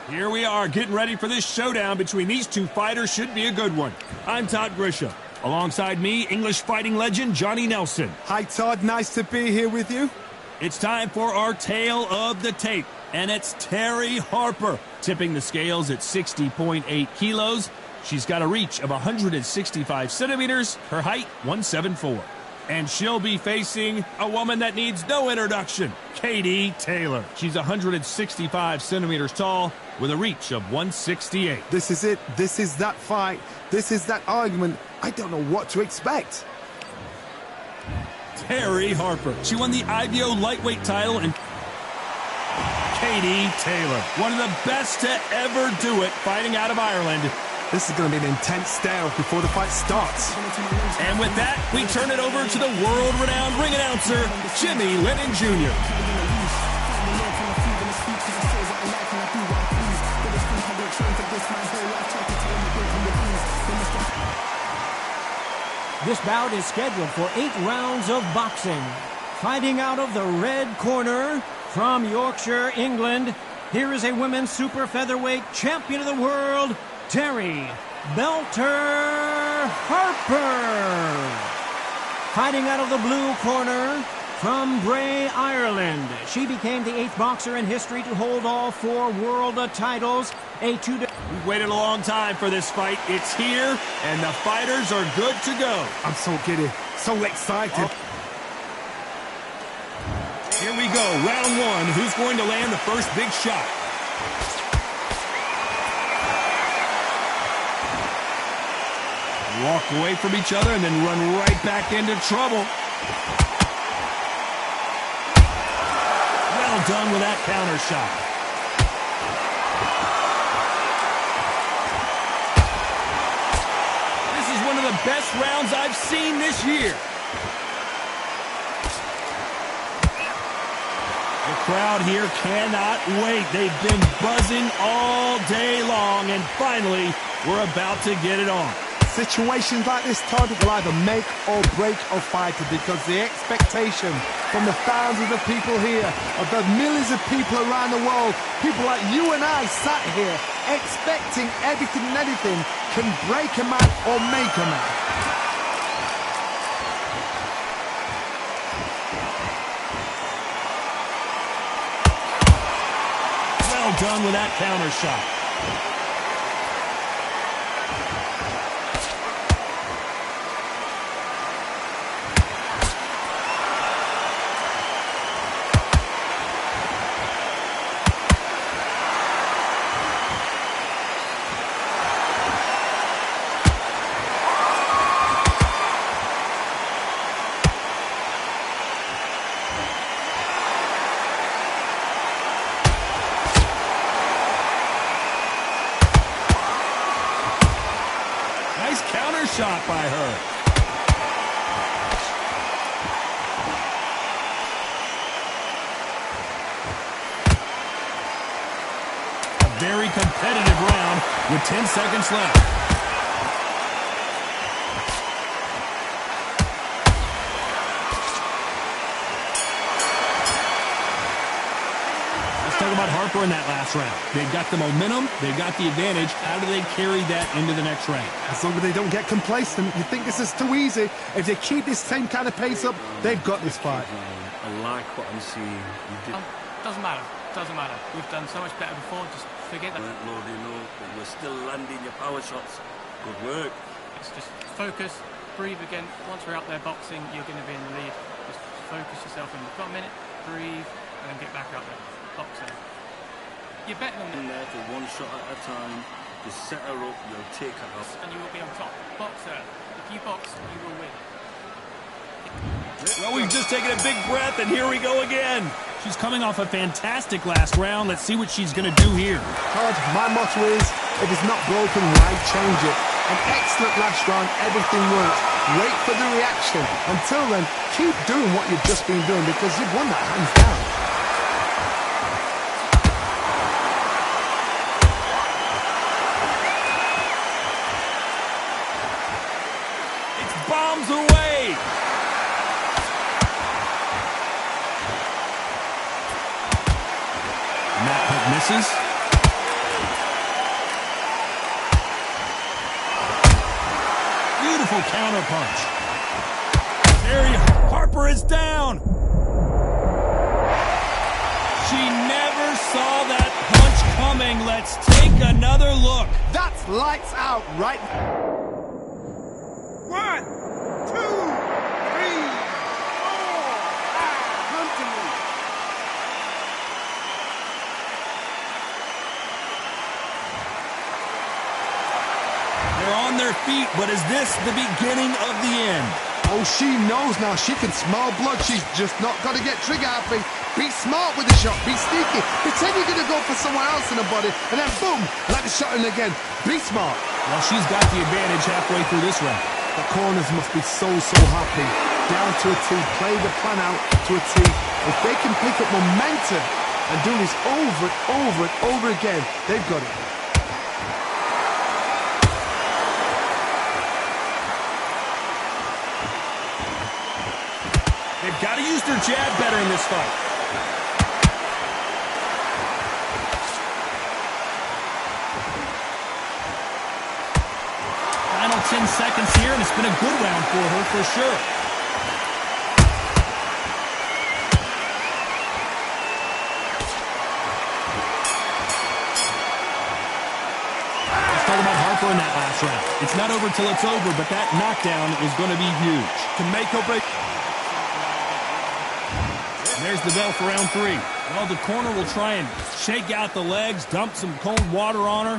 Here we are, getting ready for this showdown between these two fighters. Should be a good one. I'm Todd Grisham. Alongside me, English fighting legend Johnny Nelson. Hi, Todd. Nice to be here with you. It's time for our tale of the tape, and it's Terri Harper, tipping the scales at 60.8 kilos. She's got a reach of 165 centimeters, her height 174. And she'll be facing a woman that needs no introduction, Katie Taylor. She's 165 centimeters tall with a reach of 168. This is it. This is that fight. This is that argument. I don't know what to expect. Terri Harper. She won the IBO lightweight title, and Katie Taylor, one of the best to ever do it, fighting out of Ireland. This is going to be an intense stare before the fight starts. And with that, we turn it over to the world-renowned ring announcer, Jimmy Lennon Jr. This bout is scheduled for 8 rounds of boxing. Fighting out of the red corner from Yorkshire, England, here is a women's super featherweight champion of the world, Terri Belter Harper. Fighting out of the blue corner from Bray, Ireland. She became the 8th boxer in history to hold all 4 world titles. We've waited a long time for this fight. It's here, and the fighters are good to go. I'm so giddy, so excited. Here we go, round 1. Who's going to land the first big shot? Walk away from each other and then run right back into trouble. Well done with that counter shot. This is one of the best rounds I've seen this year. The crowd here cannot wait. They've been buzzing all day long, and finally, we're about to get it on. Situations like this, Todd, will either make or break a fighter, because the expectation from the thousands of people here, of the millions of people around the world, people like you and I sat here expecting everything and anything, can break a man or make a man. Well done with that counter shot. Nice counter shot by her. A very competitive round with 10 seconds left. Let's talk about Harper in that last round. They've got the momentum, they've got the advantage. How do they carry that into the next round? As long as they don't get complacent, you think this is too easy. If they keep this same kind of pace up, they've got this fight. I like what I'm seeing. Doesn't matter. Doesn't matter. We've done so much better before. Just forget that. Lord, you know, but you're still landing your power shots. Good work. It's just focus, breathe again. Once we're up there boxing, you're going to be in the lead. Just focus yourself in. You've got a minute, breathe, and then get back up there. Boxing. You're better than In there for one shot at a time. Just set her up, you'll take her off. and you will be on top. Boxer. If you box, you will win. Well, we've just taken a big breath, and here we go again. She's coming off a fantastic last round. Let's see what she's going to do here. Todd, my motto is, if it's not broken, why change it? An excellent last round, everything works. Wait for the reaction. Until then, keep doing what you've just been doing, because you've won that hands down. Bombs away. And that hook misses. Beautiful counterpunch. Terry Harper is down. She never saw that punch coming. Let's take another look. That's lights out, right? 1, 2, 3, 4, 5. Continue. They're on their feet, but is this the beginning of the end? Oh, she knows now. She can smell blood. She's just not got to get trigger happy. Be smart with the shot. Be sneaky. Pretend you're going to go for someone else in the body, and then boom, let the shot in again. Be smart. Well, she's got the advantage halfway through this round. The corners must be so happy. Down to a T. Play the plan out to a T. If they can pick up momentum and do this over and over and over again, they've got it. They've got to use their jab better in this fight. Final 10 seconds here, and it's been a good round for her for sure. Let's talk about Harper in that last round. It's not over till it's over, but that knockdown is going to be huge. To make or break. There's the bell for round 3. Well, the corner will try and shake out the legs, dump some cold water on her,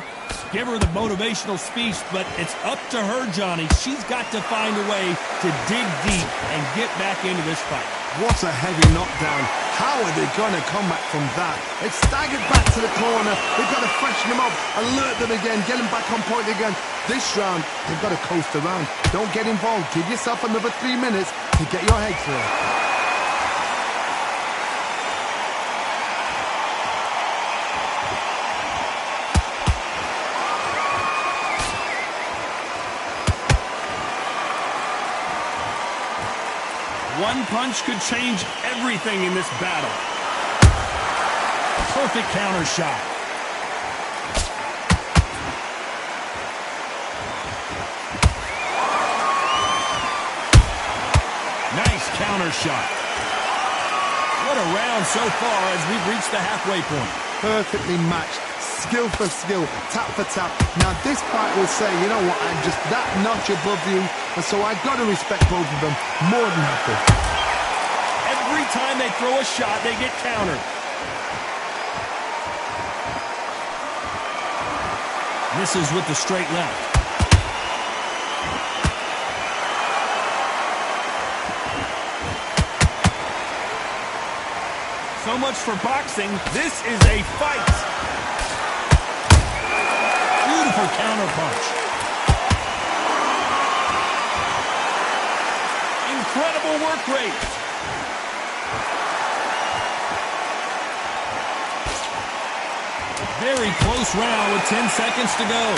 give her the motivational speech, but it's up to her, Johnny. She's got to find a way to dig deep and get back into this fight. What a heavy knockdown. How are they going to come back from that? They've staggered back to the corner. They've got to freshen them up, alert them again, get them back on point again. This round, they've got to coast around. Don't get involved. Give yourself another 3 minutes to get your head clear. One punch could change everything in this battle. Perfect counter shot. Nice counter shot. What a round so far as we've reached the halfway point. Perfectly matched. Skill for skill, tap for tap. Now this fight will say, you know what, I'm just that notch above you, and so I've got to respect both of them more than happy. Every time they throw a shot, they get countered. Misses with the straight left. So much for boxing. This is a fight. Beautiful counterpunch. Incredible work rate. Very close round with 10 seconds to go.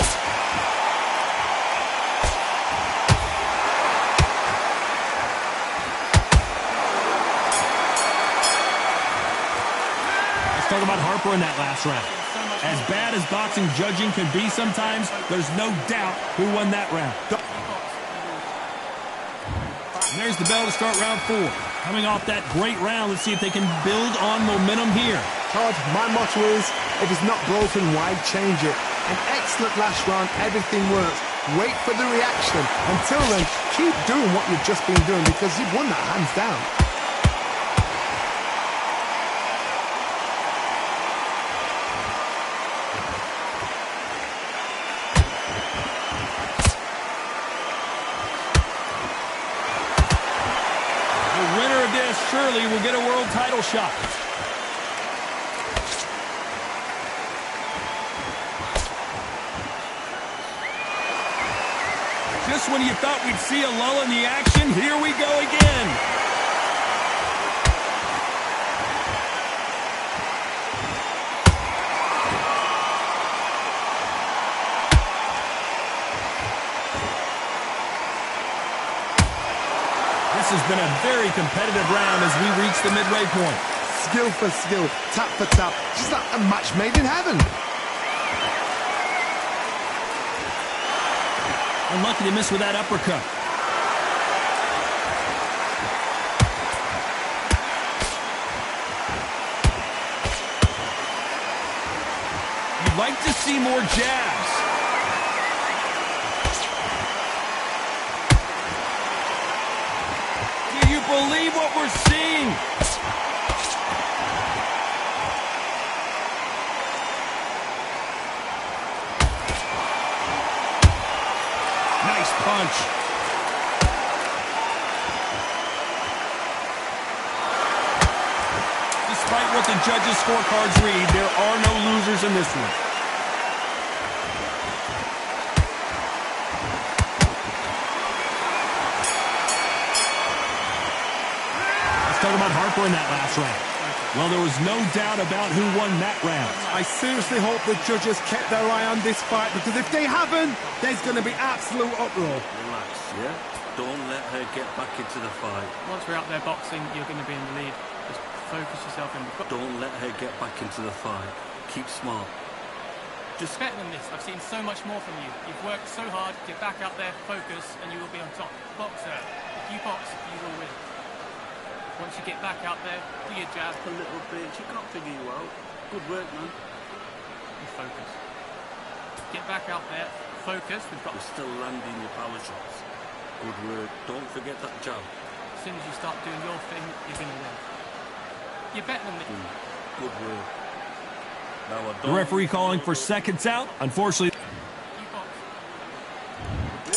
Let's talk about Harper in that last round. As bad as boxing judging can be sometimes, there's no doubt who won that round. And there's the bell to start round 4. Coming off that great round, let's see if they can build on momentum here. Todd, my motto is, if it's not broken, why change it? An excellent last round, everything works. Wait for the reaction. Until then, keep doing what you've just been doing because you've won that hands down. Surely will get a world title shot. Just when you thought we'd see a lull in the action, here we go again. This has been a very competitive round as we reach the midway point. Skill for skill, tap for tap, just like a match made in heaven. Unlucky to miss with that uppercut. like to see more jabs. Do you believe what we're seeing? Nice punch. Despite what the judges' scorecards read, there are no losers in this one. Let's talk about Harper in that last round. Well, there was no doubt about who won that round. I seriously hope the judges kept their eye on this fight, because if they haven't, there's going to be absolute uproar. Relax, yeah? Don't let her get back into the fight. Once we're out there boxing, you're going to be in the lead. Just focus yourself in. Don't let her get back into the fight. Keep smart. Just better than this. I've seen so much more from you. You've worked so hard. Get back out there, focus, and you will be on top. Boxer. If you box, you will win. Once you get back out there, do your jab. A little bit. She can't figure you out. Good work, man. And focus. Get back out there, focus. You're still landing your power shots. Good work. Don't forget that jab. As soon as you start doing your thing, you're going to win. You're better than me. Good work. Now I don't. The referee calling for seconds out. Unfortunately, You box.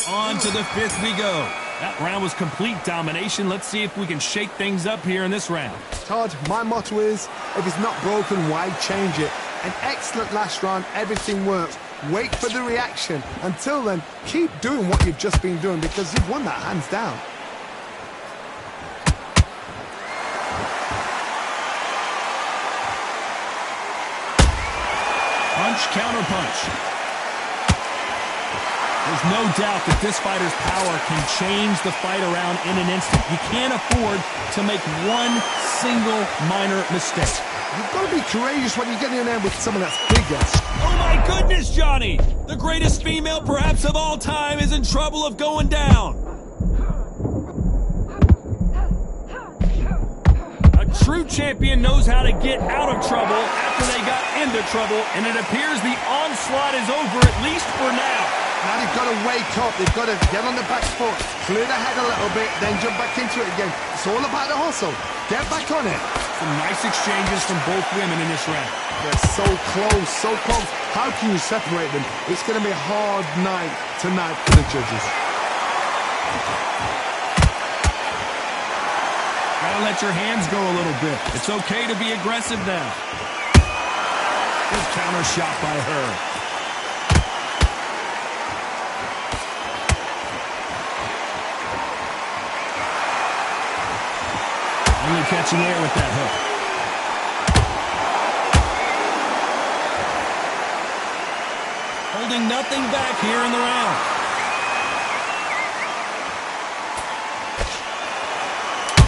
on to the fifth we go. That round was complete domination. Let's see if we can shake things up here in this round. Todd, my motto is, if it's not broken, why change it? An excellent last round, everything works. Wait for the reaction. Until then, keep doing what you've just been doing, because you've won that hands down. Punch, counter punch. There's no doubt that this fighter's power can change the fight around in an instant. You can't afford to make one single minor mistake. You've got to be courageous when you're getting in there with someone that's bigger. Oh my goodness, Johnny! The greatest female perhaps of all time is in trouble of going down. A true champion knows how to get out of trouble after they got into trouble, and it appears the onslaught is over, at least for now. Now they've got to wake up, they've got to get on the back foot, clear the head a little bit, then jump back into it again. It's all about the hustle. Get back on it. Some nice exchanges from both women in this round. They're so close, so close. How can you separate them? It's going to be a hard night tonight for the judges. Gotta let your hands go a little bit. It's okay to be aggressive now. Good counter shot by her. Only catching air with that hook. Holding nothing back here in the round.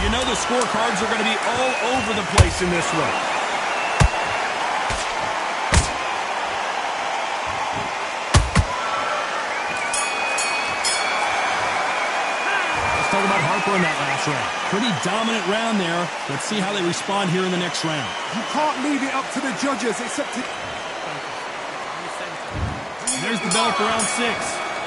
You know the scorecards are going to be all over the place in this one. Let's talk about Harper in that last round. Pretty dominant round there. Let's see how they respond here in the next round. You can't leave it up to the judges. It's up to... There's the bell for round 6.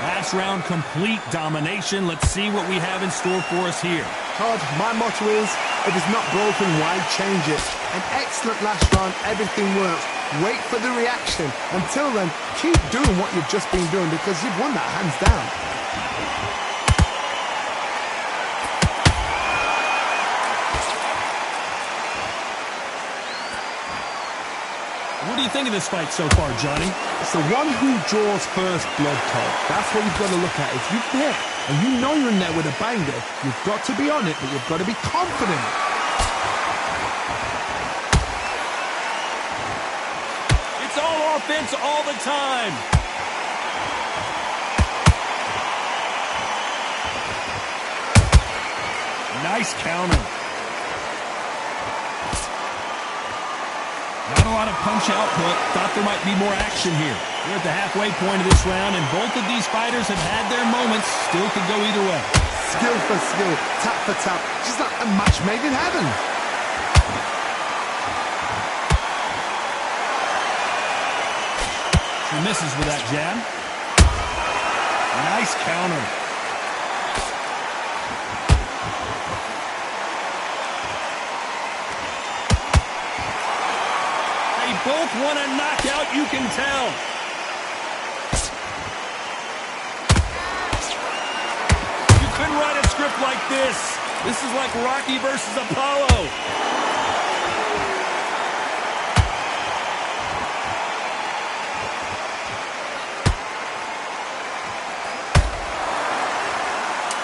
Last round, complete domination. Let's see what we have in store for us here. Todd, my motto is, if it's not broken, why change it? An excellent last round, everything works. Wait for the reaction. Until then, keep doing what you've just been doing, because you've won that hands down. What do you think of this fight so far, Johnny? It's the one who draws first blood, Todd. That's what you've got to look at. If you're there and you know you're in there with a banger, you've got to be on it, but you've got to be confident. It's all offense all the time. Nice counter. Not a lot of punch output. Thought there might be more action here. We're at the halfway point of this round, and both of these fighters have had their moments. Still could go either way. Skill for skill, tap for tap. Just like a match made in heaven. She misses with that jab. Nice counter. They both want a knockout, you can tell. You couldn't write a script like this. This is like Rocky versus Apollo.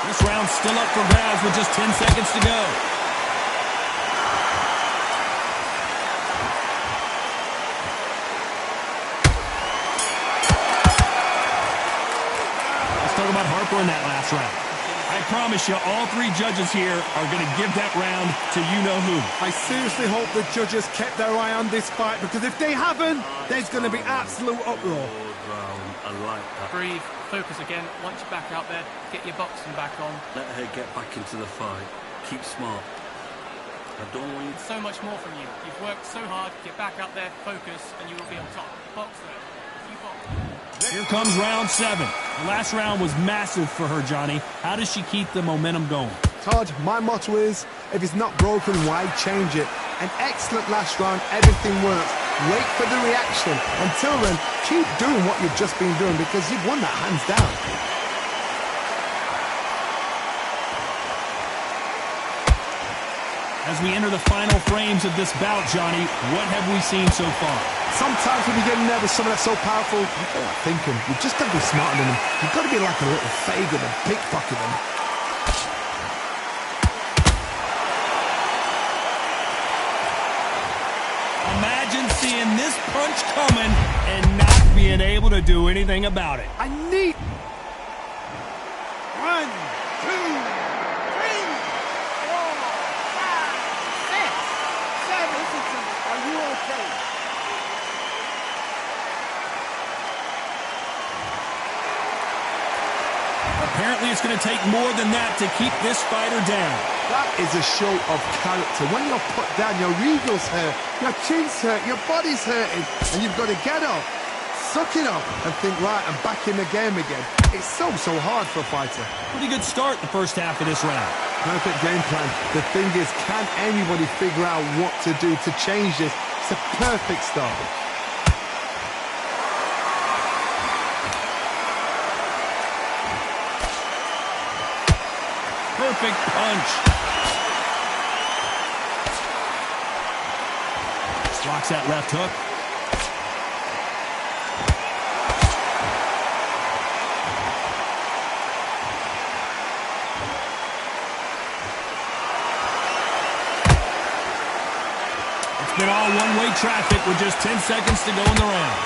This round's still up for grabs with just 10 seconds to go. Let's talk about Harper in that last round. I promise you, all three judges here are going to give that round to you-know-who. I seriously hope the judges kept their eye on this fight, because if they haven't, there's going to be absolute uproar. Round. I like that. Breathe, focus again. Once you're back out there, get your boxing back on. Let her get back into the fight. Keep smart. I don't want you to... So much more from you. You've worked so hard. Get back out there, focus, and you will be on top. Box there. You box. Here comes round 7. The last round was massive for her, Johnny. How does she keep the momentum going? Todd, my motto is, if it's not broken, why change it? An excellent last round, everything works. Wait for the reaction. Until then, keep doing what you've just been doing, because you've won that hands down. As we enter the final frames of this bout, Johnny, what have we seen so far? Sometimes when you get nervous, someone that's so powerful, you've got to thinking. You've just got to be smarter than them. You've got to be like a little faggot and pickpocket them. Imagine seeing this punch coming and not being able to do anything about it. I need... 1, 2, 3, 4, 5, 6, 7. Are you okay? Apparently it's going to take more than that to keep this fighter down. That is a show of character. When you're put down, your ego's hurt, your chin's hurt, your body's hurting, and you've got to get up, suck it up, and think, right, I'm back in the game again. It's so hard for a fighter. Pretty good start the first half of this round. Perfect game plan. The thing is, can anybody figure out what to do to change this? It's a perfect start. Perfect punch. Blocks that left hook. It's been all one-way traffic with just 10 seconds to go in the round.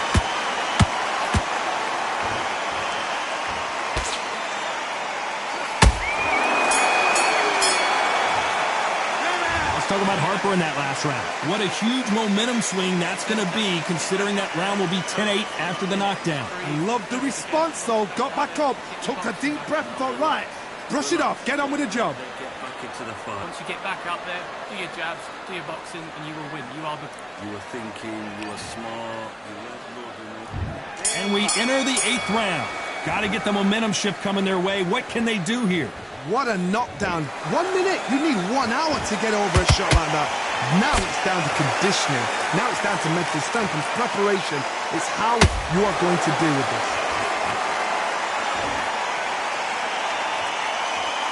Talk about Harper in that last round. What a huge momentum swing that's going to be, considering that round will be 10-8 after the knockdown. I love the response, though. Got back up, took a deep breath and thought, right, brush it off, get on with the job. Get back into the fight. Once you get back out there, do your jabs, do your boxing, and you will win. You are the... You were thinking, you were smart, you were looking. And we enter the 8th round. Got to get the momentum shift coming their way. What can they do here? What a knockdown. 1 minute, you need 1 hour to get over a shot like that. Now it's down to conditioning. Now it's down to mental strength and preparation. It's how you are going to deal with this.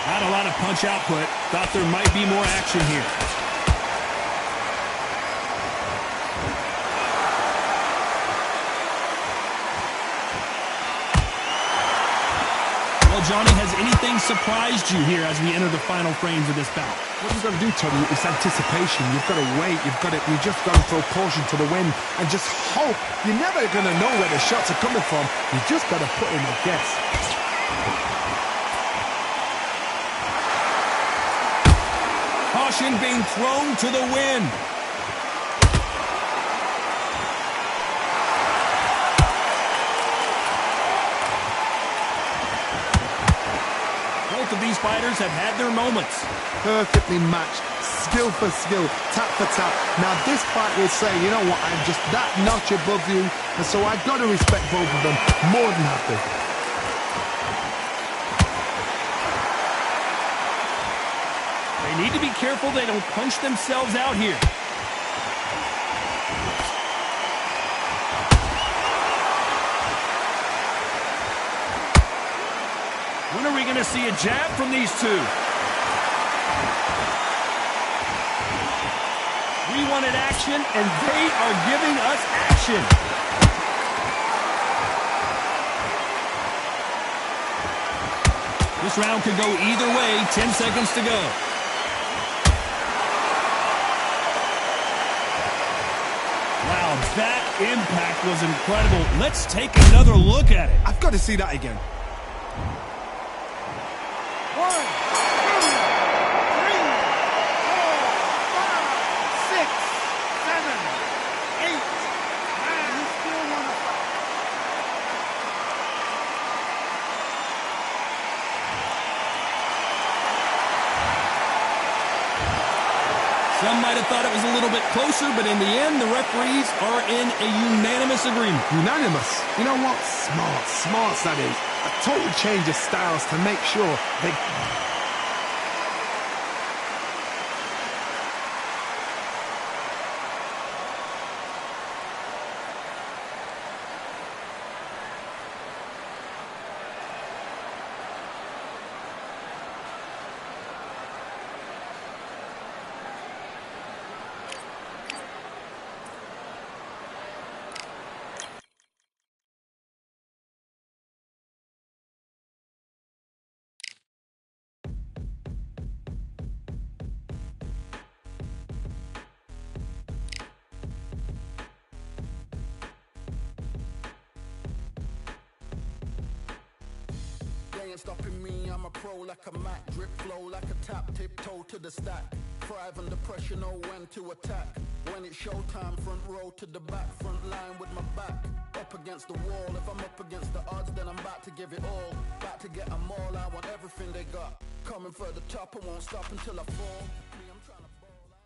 Not a lot of punch output. Thought there might be more action here. Johnny, has anything surprised you here as we enter the final frames of this bout? What you've got to do, Tony, is anticipation. You've got to wait. You just got to throw caution to the wind and just hope. You're never going to know where the shots are coming from. You just got to put in a guess. Caution being thrown to the wind. Both of these fighters have had their moments. Perfectly matched, skill for skill, tap for tap. Now this fight will say, you know what, I'm just that notch above you, and so I've got to respect both of them. More than happy. They need to be careful they don't punch themselves out here. When are we going to see a jab from these two? We wanted action, and they are giving us action. This round could go either way. 10 seconds to go. Wow, that impact was incredible. Let's take another look at it. I've got to see that again. 1, 2, 3, 4, 5, 6, 7, 8, 9. You still want to fight? Some might have thought it was a little bit closer, but in the end, the referees are in a unanimous agreement. Unanimous. You know what? Smart that is. A total change of styles to make sure they... They ain't stopping me, I'm a pro like a Mac. Drip flow like a tap, tiptoe to the stack. Thrive under pressure, know when to attack. When it's showtime, front row to the back. Front line with my back up against the wall. If I'm up against the odds, then I'm about to give it all. About to get them all, I want everything they got. Coming for the top, I won't stop until I fall. Me, I'm trying to ball out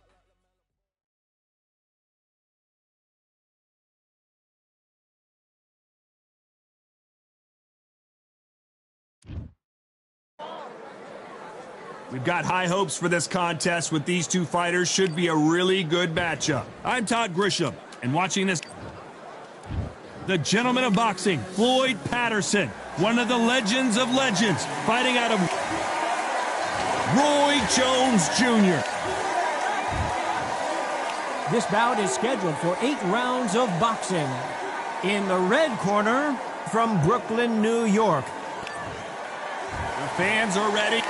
like We've got high hopes for this contest with these two fighters. Should be a really good matchup. I'm Todd Grisham, and watching this, the gentleman of boxing, Floyd Patterson, one of the legends of legends, fighting out of Roy Jones Jr. This bout is scheduled for 8 rounds of boxing. In the red corner, from Brooklyn, New York. The fans are ready.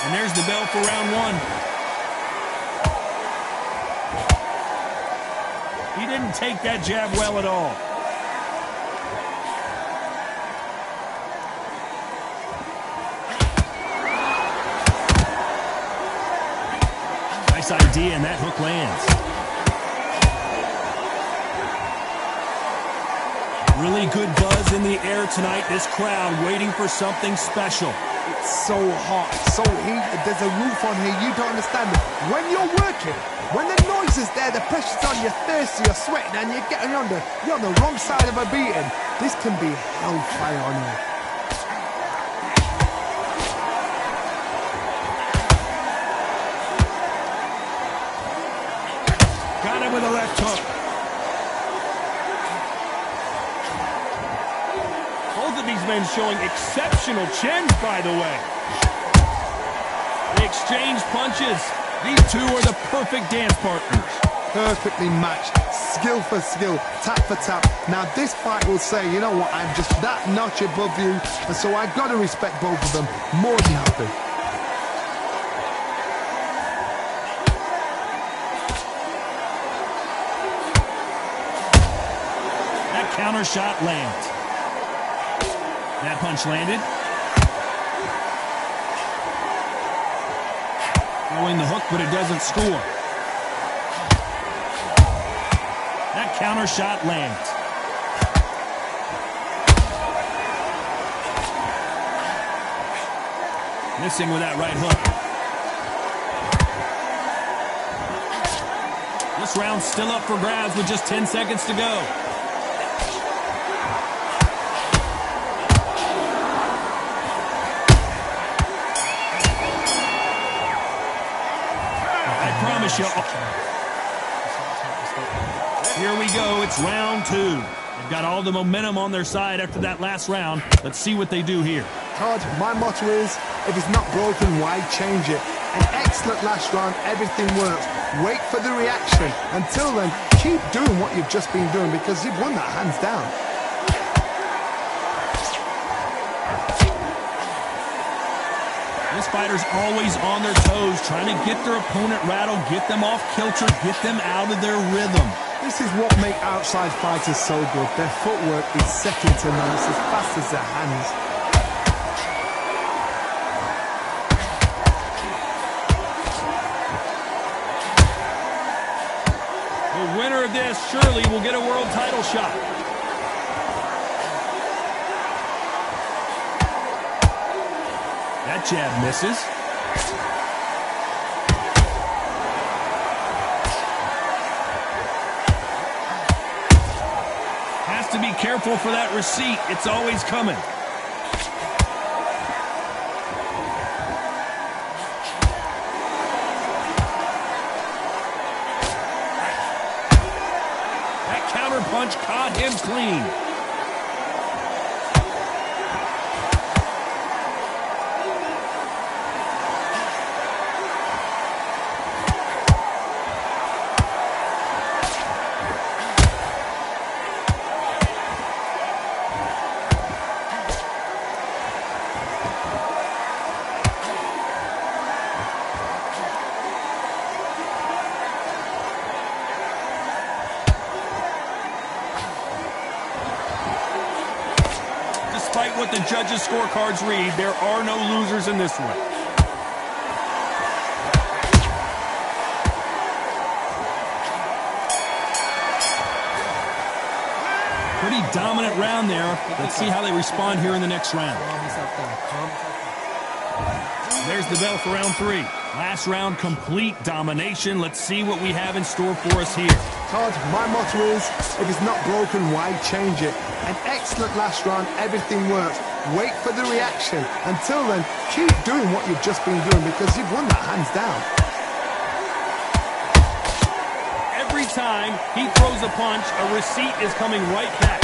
And there's the bell for round one. He didn't take that jab well at all. Nice idea, and that hook lands. Really good buzz in the air tonight. This crowd waiting for something special. It's so hot, so heated, there's a roof on here, you don't understand it. When you're working, when the noise is there, the pressure's on, you're thirsty, you're sweating, and you're on the wrong side of a beating, this can be hellfire on you. Got him with a left hook. Both of these men showing exceptional chins, by the way. They exchange punches. These two are the perfect dance partners. Perfectly matched, skill for skill, tap for tap. Now this fight will say, you know what, I'm just that notch above you, and so I've got to respect both of them. More than happy. That counter shot lands. That punch landed. Throwing the hook, but it doesn't score. That counter shot lands. Missing with that right hook. This round's still up for grabs with just 10 seconds to go. I promise you. Here we go. It's round 2. They've got all the momentum on their side after that last round. Let's see what they do here. Todd, my motto is, if it's not broken, why change it? An excellent last round, everything works. Wait for the reaction. Until then, keep doing what you've just been doing because you've won that hands down. This fighter's always on their toes, trying to get their opponent rattled, get them off kilter, get them out of their rhythm. This is what makes outside fighters so good. Their footwork is second to none. It's as fast as their hands. The winner of this surely will get a world title shot. That jab misses. Has to be careful for that receipt. It's always coming. That counter punch caught him clean. Despite what the judges' scorecards read, there are no losers in this one. Pretty dominant round there. Let's see how they respond here in the next round. There's the bell for round 3. Last round, complete domination. Let's see what we have in store for us here. Todd, my motto is, if it's not broken, why change it? An excellent last round, everything works. Wait for the reaction. Until then, keep doing what you've just been doing because you've won that hands down. Every time he throws a punch, a receipt is coming right back.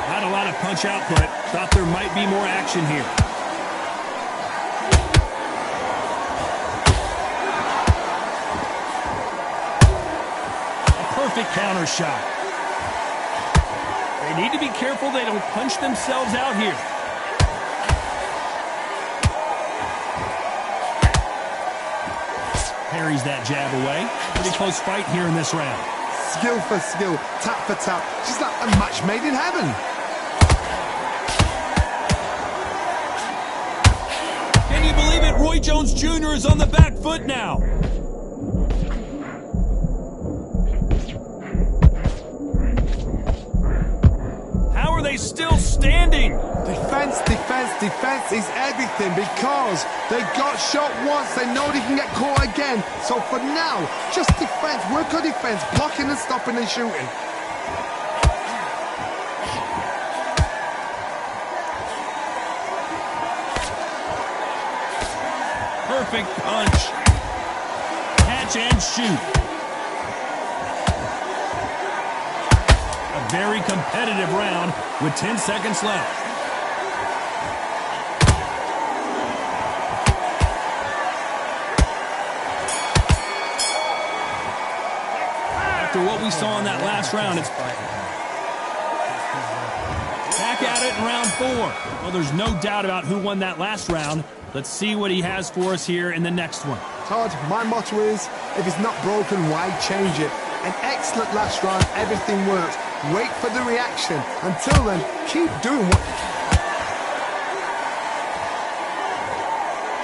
Not a lot of punch output. Thought there might be more action here. A perfect counter shot. They need to be careful they don't punch themselves out here. Parries that jab away. Pretty close fight here in this round. Skill for skill, tap for tap. Just like a match made in heaven. Can you believe it? Roy Jones Jr. is on the back foot now. How are they still standing? Defense, defense, defense is everything because they got shot once. They know they can get caught again. So for now, just defense. Work on defense, blocking and stopping and shooting. Perfect punch. Catch and shoot. A very competitive round with 10 seconds left. After what we saw in that last round, it's back at it in round 4. Well, there's no doubt about who won that last round. Let's see what he has for us here in the next one. Todd, my motto is, if it's not broken, why change it? An excellent last round, everything works. Wait for the reaction. Until then, keep doing what...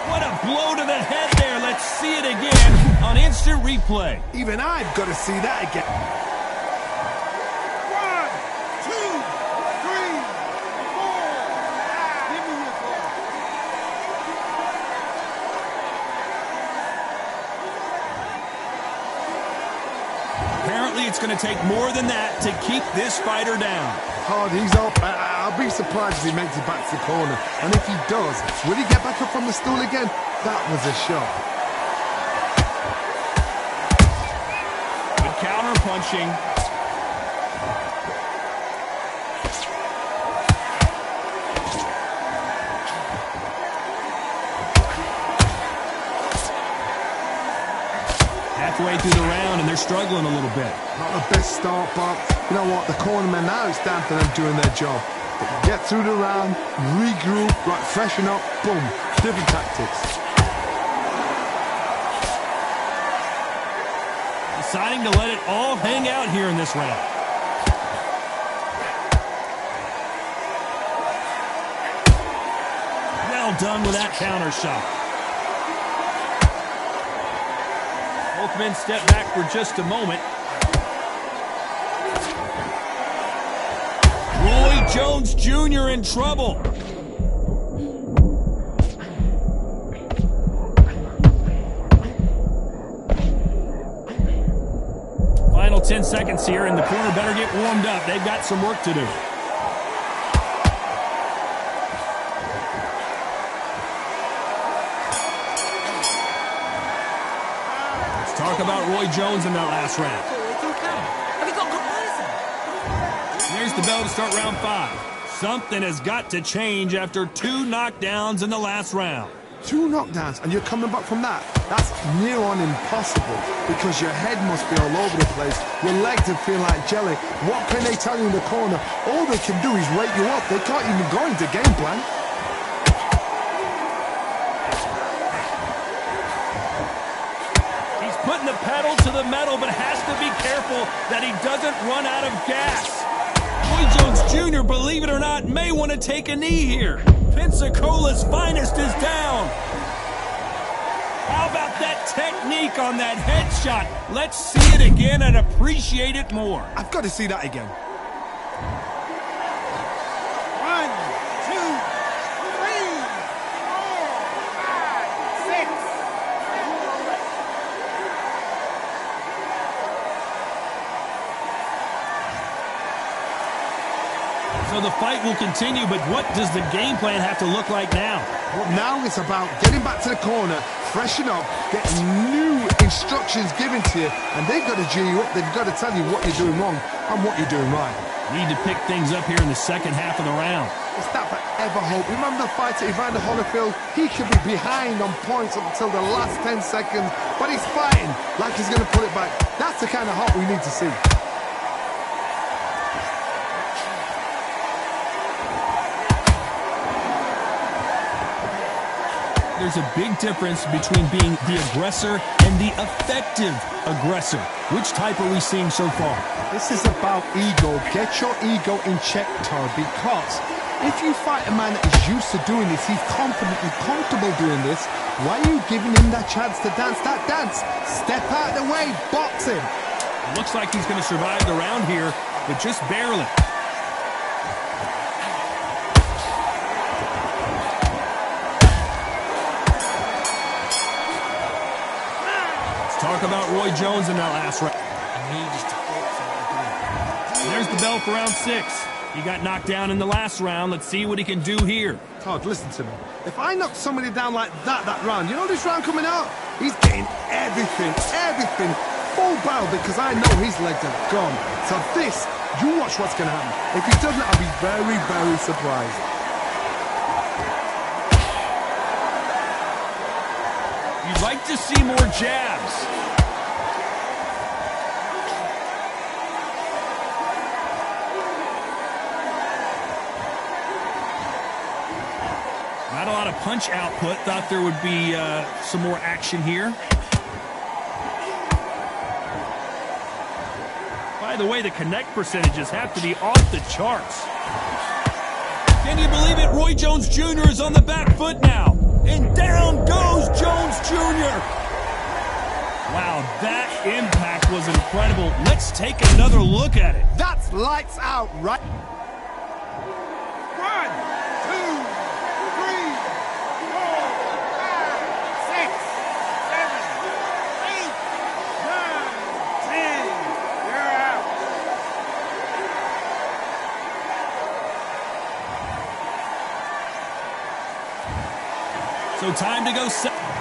What a blow to the head there. Let's see it again on instant replay. Even I've got to see that again. 1, it's going to take more than that to keep this fighter down. Hard, he's up. I'll be surprised if he makes it back to the corner. And if he does, will he get back up from the stool again? That was a shot. Good counter punching. Halfway through the round, and they're struggling a little bit. Not the best start, but you know what? The cornermen, now it's down to them doing their job. Get through the round, regroup, right, freshen up, boom. Different tactics. Deciding to let it all hang out here in this round. Well done with that counter shot. Both men step back for just a moment. Roy Jones Jr. in trouble. Final 10 seconds here, and the corner better get warmed up. They've got some work to do. Talk about Roy Jones in that last round. There's the bell to start round 5. Something has got to change after 2 knockdowns in the last round. 2 knockdowns, and you're coming back from that? That's near on impossible, because your head must be all over the place. Your legs would feel like jelly. What can they tell you in the corner? All they can do is wake you up. They can't even go into game plan. Putting the pedal to the metal, but has to be careful that he doesn't run out of gas. Roy Jones Jr., believe it or not, may want to take a knee here. Pensacola's finest is down. How about that technique on that headshot? Let's see it again and appreciate it more. I've got to see that again. 1, 2, 3, 4, 5, 6. So the fight will continue, but what does the game plan have to look like now? Well, now it's about getting back to the corner, freshen up, get new instructions given to you, and they've got to G you up. They've got to tell you what you're doing wrong and what you're doing right. Need to pick things up here in the second half of the round. It's that forever hope. Remember the fight at Evander Holyfield? He could be behind on points up until the last 10 seconds, but he's fighting like he's going to pull it back. That's the kind of hope we need to see. There's a big difference between being the aggressor and the effective aggressor. Which type are we seeing so far? This is about ego. Get your ego in check, Todd, because if you fight a man that is used to doing this, he's confident and comfortable doing this, why are you giving him that chance to dance that dance? Step out of the way, box him. Looks like he's going to survive the round here, but just barely. Talk about Roy Jones in that last round. There's the bell for round 6. He got knocked down in the last round. Let's see what he can do here. Todd, listen to me. If I knock somebody down like that round, you know this round coming out? He's getting everything, full barrel, because I know his legs are gone. So this, you watch what's going to happen. If he doesn't, I'll be very, very surprised. You'd like to see more jabs. Not a lot of punch output. Thought there would be some more action here. By the way, the connect percentages have to be off the charts. Can you believe it? Roy Jones Jr. is on the back foot now. And down goes Jones Jr. Wow, that impact was incredible. Let's take another look at it. That's lights out, right? 1, 2, 3, 4, 5, 6, 7, 8, 9, 10. You're So time to go set.